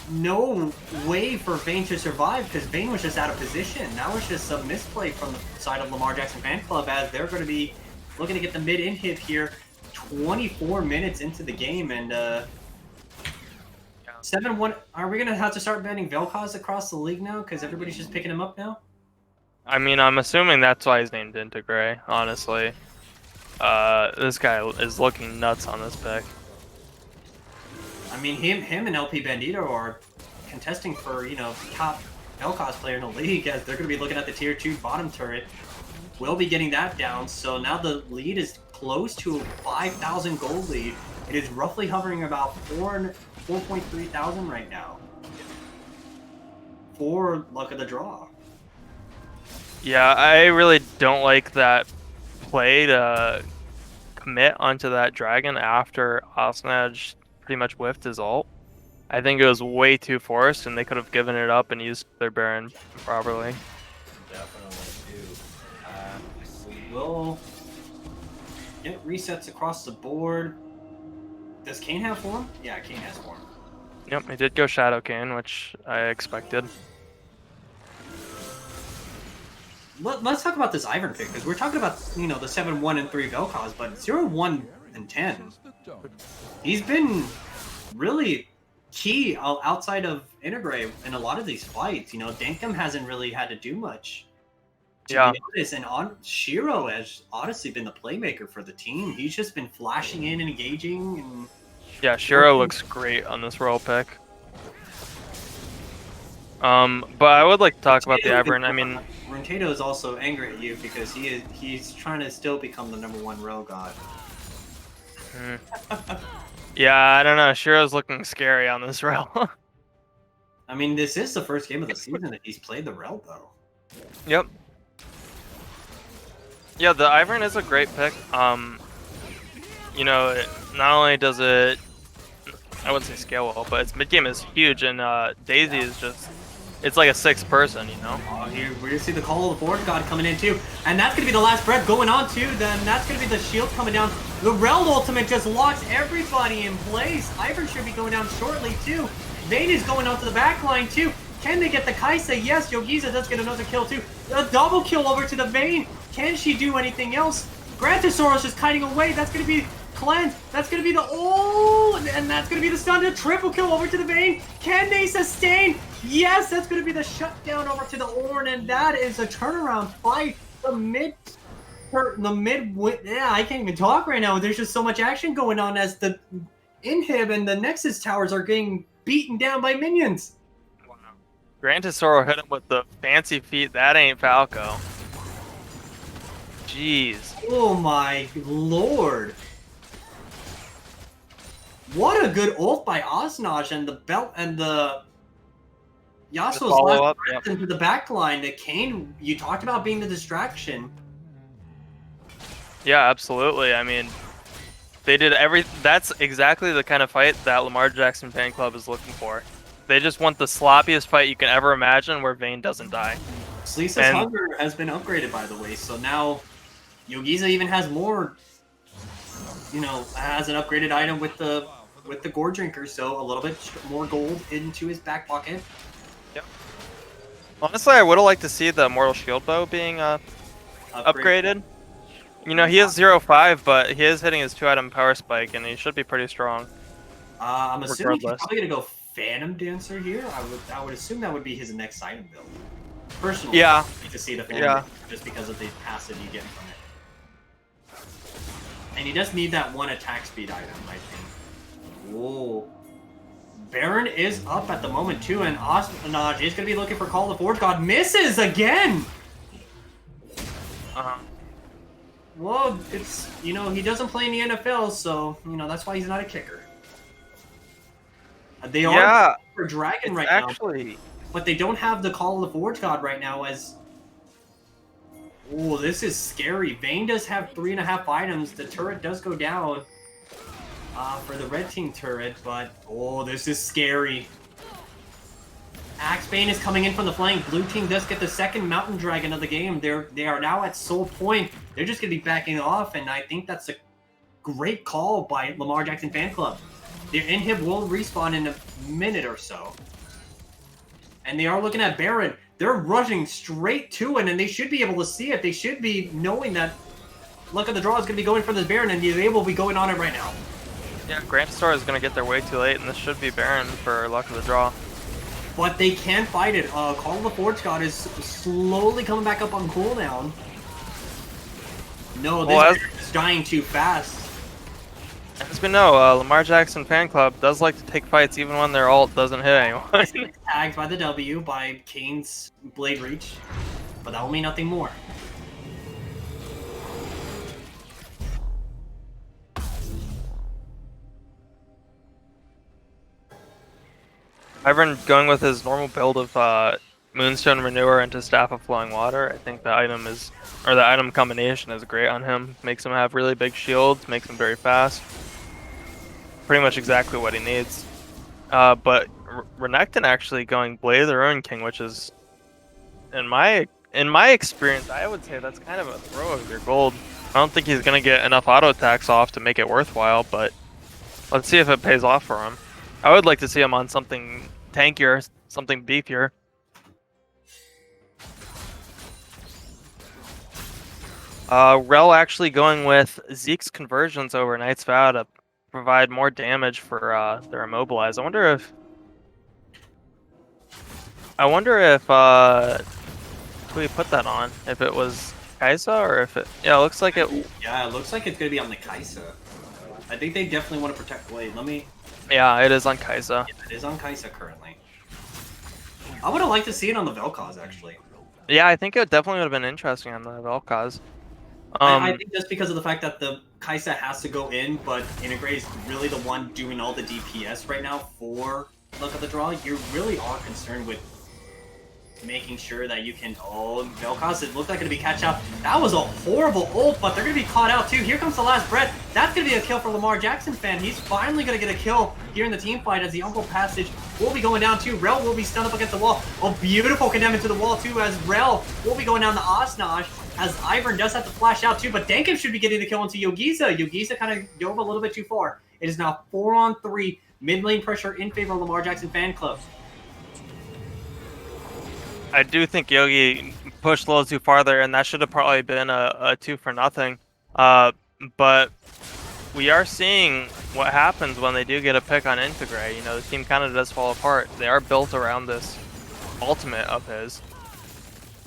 no way for Vayne to survive because Vayne was just out of position. That was just some misplay from the side of Lamar Jackson fan club as they're going to be looking to get the mid-inhib here. 24 minutes into the game and 7-1. Are we gonna have to start banning Vel'Koz across the league now because everybody's just picking him up now? I mean, I'm assuming that's why he's named Integray, honestly. This guy is looking nuts on this pick. I mean, him and LP Bandito are contesting for, you know, top Vel'Koz player in the league as they're gonna be looking at the tier 2 bottom turret. We'll be getting that down, so now the lead is close to a 5,000 gold lead. It is roughly hovering about 4.3 thousand right now. For luck of the draw. Yeah, I really don't like that play to commit onto that dragon after Osnaj pretty much whiffed his ult. I think it was way too forced and they could have given it up and used their Baron properly. Definitely do. We will get resets across the board. Does Kane have form? Yeah, Kane has form. Yep, he did go Shadow Kane, which I expected. Let's talk about this Ivern pick, because we're talking about, you know, the 7-1 and 3 Vel'Koz, but 0-1 and 10. He's been really key outside of Integray in a lot of these fights. You know, Denkum hasn't really had to do much. To be honest, and Shiro has honestly been the playmaker for the team. He's just been flashing in and engaging. And yeah, Shiro looks great on this roll pick. But I would like to talk about the Ivern. I mean, Runtato is also angry at you because he's trying to still become the #1 row god. Yeah, I don't know. Shiro's looking scary on this row. I mean, this is the first game of the season that he's played the Rel, though. Yep. Yeah, the Ivern is a great pick. You know, not only does it, I wouldn't say scale well, but its mid game is huge, and Daisy is just, it's like a 6th person, you know? Here we're gonna see the Call of the Forge God coming in too, and that's gonna be the last breath going on too. Then that's gonna be the shield coming down. The Rel ultimate just locks everybody in place. Ivern should be going down shortly too. Vayne is going onto the back line too. Can they get the Kaisa? Yes, Yogiza does get another kill too. A double kill over to the Vayne. Can she do anything else? Grantosaurus just kiting away. That's going to be cleanse. That's going to be the... Oh! And that's going to be the stun. A triple kill over to the Vayne. Can they sustain? Yes, that's going to be the shutdown over to the Ornn. And that is a turnaround fight. The mid... Yeah, I can't even talk right now. There's just so much action going on as the Inhib and the Nexus towers are getting beaten down by minions. Grantesoro hit him with the fancy feet. That ain't Falco. Jeez. Oh my lord. What a good ult by Osnaj, and the belt and the Yasuo's last Follow-up, breath yep. into the back line. The Kane, you talked about being the distraction. Yeah, absolutely. I mean, they did that's exactly the kind of fight that Lamar Jackson fan club is looking for. They just want the sloppiest fight you can ever imagine where Vayne doesn't die. Slisa's And- Hunger has been upgraded, by the way, so now Yogiza even has more, has an upgraded item with the Gore Drinker, so a little bit more gold into his back pocket. Yep. Honestly, I would have liked to see the Immortal Shield Bow being upgraded. You know, he is 0-5, but he is hitting his 2-item power spike, and he should be pretty strong. I'm assuming he's Regardless. probably gonna go Phantom Dancer here. I would assume that would be his next item build. Personally, Yeah. I'd like to see the Phantom Yeah. Dancer just because of the passive you get from it. And he does need that one attack speed item, I think. Whoa. Baron is up at the moment too, and Osnaj is gonna be looking for Call of the Forge God. Misses again! Well, it's, he doesn't play in the NFL, so, that's why he's not a kicker. They are for Dragon right now, but they don't have the Call of the Forge God right now as... Oh, this is scary. Vayne does have 3.5 items. The turret does go down for the red team turret, but... Oh, this is scary. Axebane is coming in from the flank. Blue team does get the second Mountain Dragon of the game. They are now at soul point. They're just going to be backing off, and I think that's a great call by Lamar Jackson fan club. Their inhib will respawn in a minute or so. And they are looking at Baron. They're rushing straight to it, and they should be able to see it. They should be knowing that Luck of the Draw is going to be going for this Baron, and they will be going on it right now. Yeah, Grantesoro is going to get there way too late, and this should be Baron for Luck of the Draw. But they can fight it. Call of the Forge God is slowly coming back up on cooldown. No, this is dying too fast. As we know, Lamar Jackson fan club does like to take fights even when their ult doesn't hit anyone. Tagged by the W by Kane's Blade Reach, but that will mean nothing more. Ivern going with his normal build of Moonstone Renewer into Staff of Flowing Water. I think the item combination is great on him. Makes him have really big shields, makes him very fast. Pretty much exactly what he needs. But Renekton actually going Blade of the Ruin King, which is, in my experience, I would say that's kind of a throw of your gold. I don't think he's gonna get enough auto attacks off to make it worthwhile, but let's see if it pays off for him. I would like to see him on something tankier, something beefier. Rel actually going with Zeke's conversions over Knight's Vow to provide more damage for their immobilize. I wonder if who we put that on? If it was Kaisa or if it it looks like it. Yeah, it looks like it's gonna be on the Kaisa. I think they definitely want to protect Blade. Yeah, it is on Kaisa. Yeah, it is on Kaisa currently. I would have liked to see it on the Vel'Koz, actually. Yeah, I think it definitely would have been interesting on the Vel'Koz. I think just because of the fact that the Kaisa has to go in, but Integrate is really the one doing all the DPS right now for Luck of the Draw. You really are concerned with making sure that you can... Oh, Vel'Koz, it looked like it'd be catch out. That was a horrible ult, but they're going to be caught out too. Here comes the last breath. That's going to be a kill for Lamar Jackson fan. He's finally going to get a kill here in the team fight as the Uncle Passage will be going down too. Rel will be stunned up against the wall. A beautiful condemned to the wall too as Rel will be going down the Osnaj as Ivern does have to flash out too, but Dankim should be getting the kill into Yogiza. Yogiza kind of dove a little bit too far. It is now 4-on-3 mid lane pressure in favor of Lamar Jackson fan club. I do think Yogi pushed a little too far there, and that should have probably been a 2-for-0. But we are seeing what happens when they do get a pick on Integrate. You know, the team kind of does fall apart. They are built around this ultimate of his.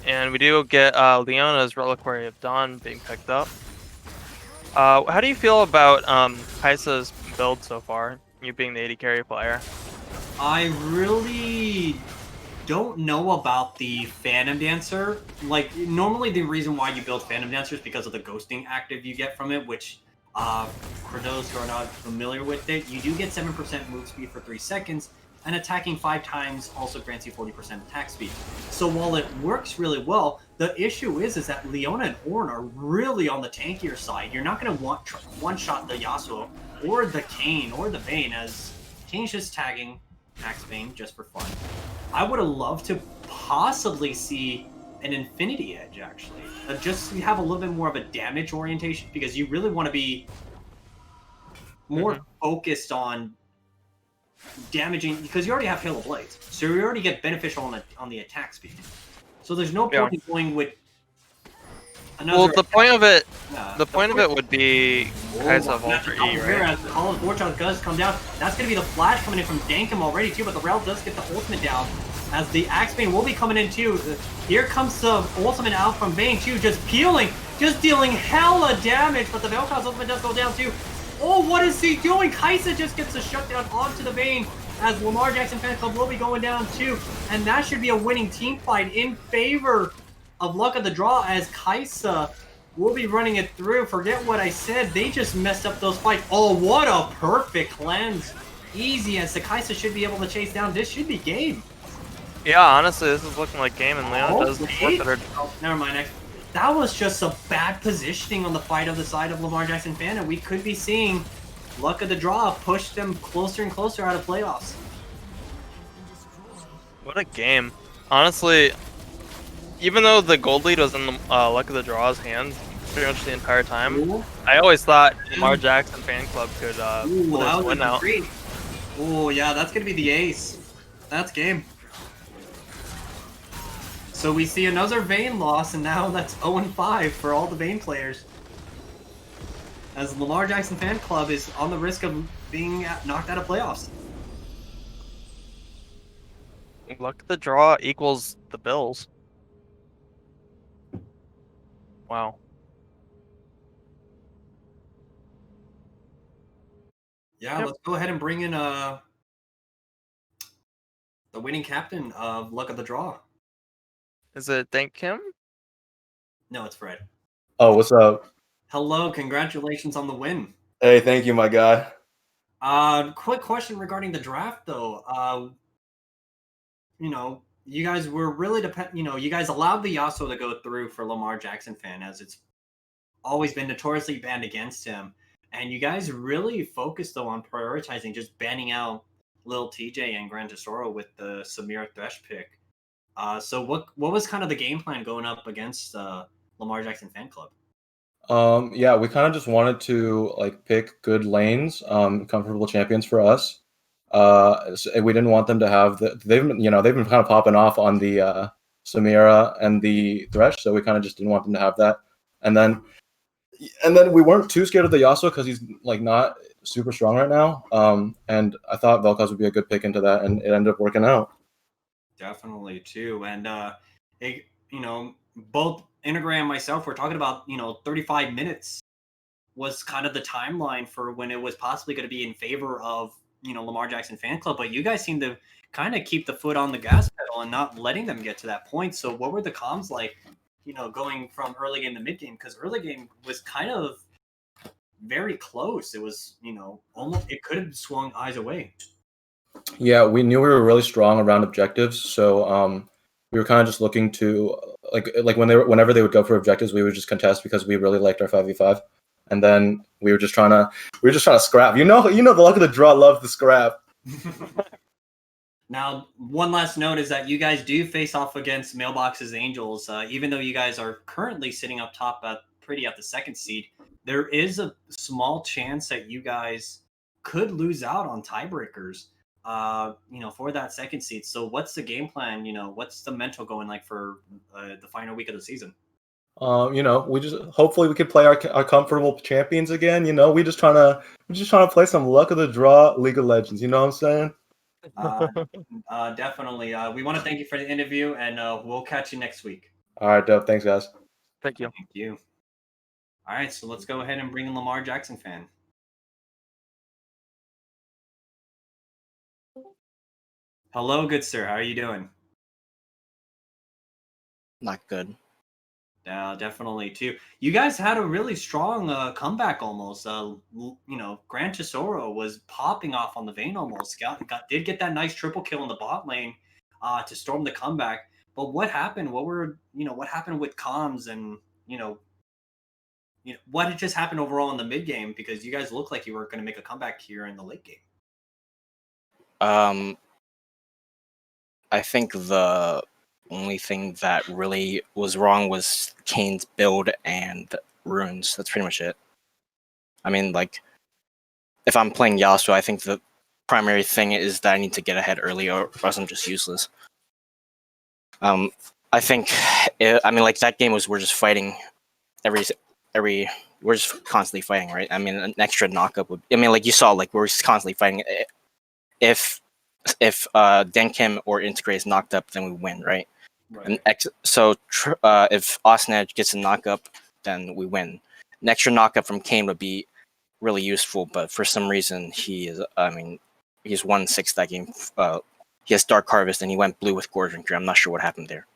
And we do get Leona's Reliquary of Dawn being picked up. How do you feel about Kaisa's build so far, you being the AD carry player? I really don't know about the Phantom Dancer. Like, normally the reason why you build Phantom Dancer is because of the ghosting active you get from it, which, for those who are not familiar with it, you do get 7% move speed for 3 seconds, and attacking 5 times also grants you 40% attack speed. So while it works really well, the issue is that Leona and Ornn are really on the tankier side. You're not going to want one-shot the Yasuo, or the Kayn, or the Vayne, as Kayn's just tagging Max Vayne just for fun. I would have loved to possibly see an Infinity Edge, actually. Just to have a little bit more of a damage orientation, because you really want to be more focused on damaging, because you already have Hail of Blades, so you already get beneficial on the attack speed. So there's no point in going with another. Well, the point of it, the would be Kai'Sa Ultra E, right? As Call of Fortune does come down, that's going to be the flash coming in from Dankum already too, but the Rel does get the ultimate down, as the Axebane will be coming in too. Here comes the ultimate out from Vayne too, just peeling, just dealing hella damage, but the Vel'Koz's ultimate does go down too. Oh, what is he doing? Kai'Sa just gets a shutdown onto the Vayne, as Lamar Jackson Fan Club will be going down too, and that should be a winning team fight in favor of Luck of the Draw, as Kai'Sa will be running it through. Forget what I said, they just messed up those fights. Oh, what a perfect cleanse. Easy, as the Kai'Sa should be able to chase down. This should be game. Yeah, honestly, this is looking like game, and Leona does forfeit her. Oh, never mind. That was just a bad positioning on the fight of the side of Lamar Jackson Fan, and we could be seeing Luck of the Draw push them closer and closer out of playoffs. What a game. Honestly, even though the gold lead was in the Luck of the Draw's hands pretty much the entire time, I always thought Lamar Jackson Fan Club could pull this win out. Oh, yeah, that's going to be the ace. That's game. So we see another Vayne loss, and now that's 0-5 for all the Vayne players, as Lamar Jackson Fan Club is on the risk of being knocked out of playoffs. Luck of the Draw equals the Bills. Wow. Yeah, let's go ahead and bring in the winning captain of Luck of the Draw. Is it Thank Kim? No, it's Fred. Oh, what's up? Hello, congratulations on the win. Hey, thank you, my guy. Quick question regarding the draft, though. You know, you guys were really you guys allowed the Yasuo to go through for Lamar Jackson Fan, as it's always been notoriously banned against him. And you guys really focused, though, on prioritizing just banning out Lil TJ and Gran Tesoro with the Samira Thresh pick. So what was kind of the game plan going up against Lamar Jackson Fan Club? Yeah, we kind of just wanted to like pick good lanes, comfortable champions for us. We didn't want them to have they've been kind of popping off on the Samira and the Thresh, so we kind of just didn't want them to have that. And then we weren't too scared of the Yasuo because he's like not super strong right now. And I thought Vel'Koz would be a good pick into that, and it ended up working out. Definitely too, and both Integra and myself were talking about 35 minutes was kind of the timeline for when it was possibly going to be in favor of Lamar Jackson Fan Club, but you guys seem to kind of keep the foot on the gas pedal and not letting them get to that point. So what were the comms like, going from early game to mid game? Because early game was kind of very close. It was almost, it could have swung eyes away. Yeah, we knew we were really strong around objectives, so we were kind of just looking to like whenever they would go for objectives, we would just contest because we really liked our 5v5, and then we were just trying to scrap. The Luck of the Draw loves the scrap. Now, one last note is that you guys do face off against Mailbox's Angels, even though you guys are currently sitting up top at the second seed. There is a small chance that you guys could lose out on tiebreakers. For that second seed. So what's the game plan? What's the mental going like for the final week of the season? We just hopefully we could play our comfortable champions again. We're just trying to play some Luck of the Draw League of Legends. You know what I'm saying? Definitely. We want to thank you for the interview, and we'll catch you next week. All right, dope. Thanks, guys. Thank you. Thank you. All right, so let's go ahead and bring in Lamar Jackson Fan. Hello, good sir. How are you doing? not good. Yeah, definitely too. You guys had a really strong comeback almost. Gran Tesoro was popping off on the vein almost. Did get that nice triple kill in the bot lane to storm the comeback. But what happened? What happened with comms and what had just happened overall in the mid game? Because you guys looked like you were going to make a comeback here in the late game. I think the only thing that really was wrong was Kane's build and runes. That's pretty much it. I mean, like, if I'm playing Yasuo, I think the primary thing is that I need to get ahead early, or else I'm just useless. I think, like that game we're just fighting we're just constantly fighting, right? I mean, an extra knockup would. I mean, like you saw, like we're just constantly fighting. If Denkim or Integrate is knocked up, then we win, right? And so if Osnedge gets a knockup, then we win. An extra knockup from Kane would be really useful, but for some reason he's 1-6 that game. He has Dark Harvest and he went blue with Gore Drinker. I'm not sure what happened there.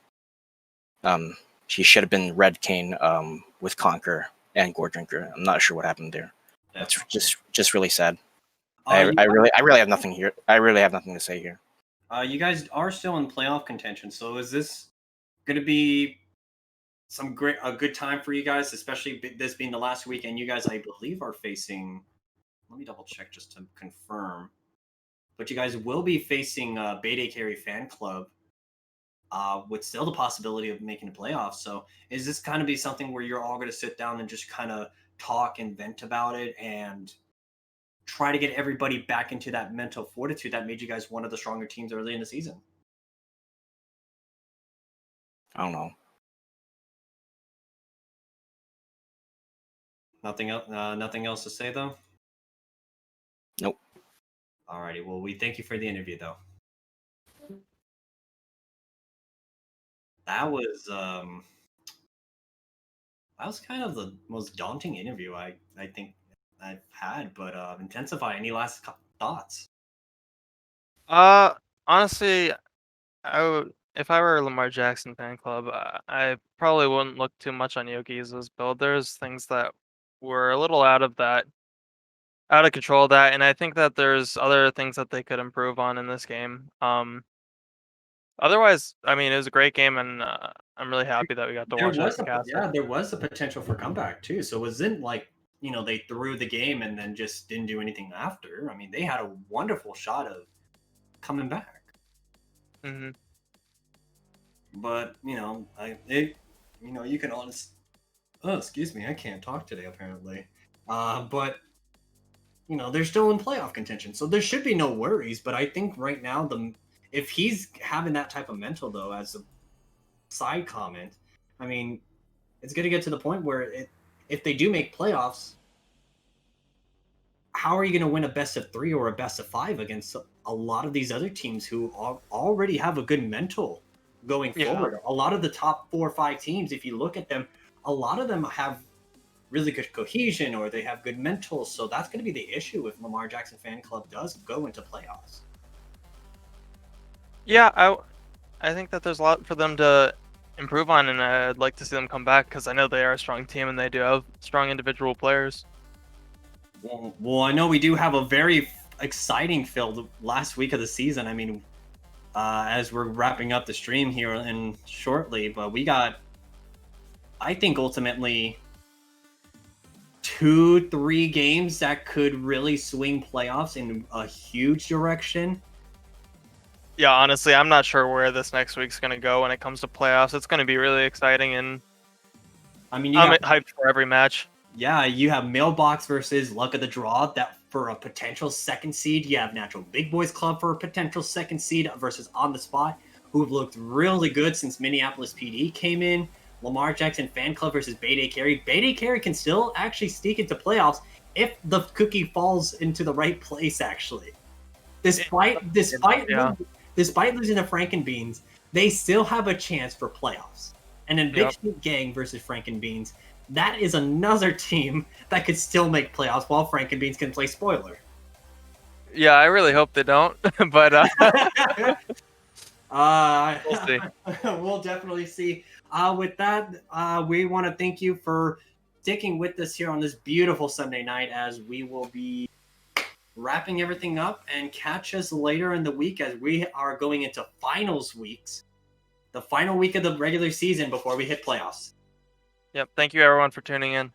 He should have been red Kane with Conquer and Gore Drinker. I'm not sure what happened there. That's just really sad. I really have nothing here. I really have nothing to say here. You guys are still in playoff contention, so is this going to be a good time for you guys, especially this being the last weekend? You guys, I believe, are facing. Let me double check just to confirm. But you guys will be facing Beta Carry Fan Club, with still the possibility of making the playoffs. So, is this kind of be something where you're all going to sit down and just kind of talk and vent about it and try to get everybody back into that mental fortitude that made you guys one of the stronger teams early in the season? I don't know. Nothing else to say though? Nope. Alrighty. Well, we thank you for the interview though. That was kind of the most daunting interview I think I've had, but Intensify, any last thoughts? Honestly, if I were a Lamar Jackson fan club, I probably wouldn't look too much on Yogi's build. There's things that were a little out of control of that, and I think that there's other things that they could improve on in this game. Otherwise, I mean, it was a great game, and I'm really happy that we got to watch it. There was a potential for comeback too. So it wasn't like they threw the game and then just didn't do anything after. I mean, they had a wonderful shot of coming back. Mm-hmm. But you can honestly. Oh, excuse me, I can't talk today apparently. But they're still in playoff contention, so there should be no worries. But I think right now if he's having that type of mental though, as a side comment, I mean, it's going to get to the point where if they do make playoffs, how are you going to win a best of 3 or a best of 5 against a lot of these other teams who already have a good mental going forward? A lot of the top 4 or 5 teams, if you look at them, a lot of them have really good cohesion or they have good mentals. So that's going to be the issue if Lamar Jackson Fan Club does go into playoffs. Yeah, I think that there's a lot for them to improve on, and I'd like to see them come back because I know they are a strong team and they do have strong individual players. Well, I know we do have a very exciting filled last week of the season. I mean, as we're wrapping up the stream here in shortly, but we got, I think, ultimately 2-3 games that could really swing playoffs in a huge direction. Yeah, honestly, I'm not sure where this next week's going to go when it comes to playoffs. It's going to be really exciting, and I'm hyped for every match. Yeah, you have Mailbox versus Luck of the Draw that for a potential 2nd seed. You have Natural Big Boys Club for a potential 2nd seed versus On the Spot, who've looked really good since Minneapolis PD came in. Lamar Jackson Fan Club versus Beta Carry. Beta Carry can still actually sneak into playoffs if the cookie falls into the right place, actually. Despite losing to Frankenbeans, they still have a chance for playoffs. And then Big Street Gang versus Frankenbeans, that is another team that could still make playoffs while Frankenbeans can play spoiler. Yeah, I really hope they don't, but we'll see. We'll definitely see. With that, we want to thank you for sticking with us here on this beautiful Sunday night as we will be wrapping everything up, and catch us later in the week as we are going into finals weeks, the final week of the regular season before we hit playoffs. Yep. Thank you everyone for tuning in.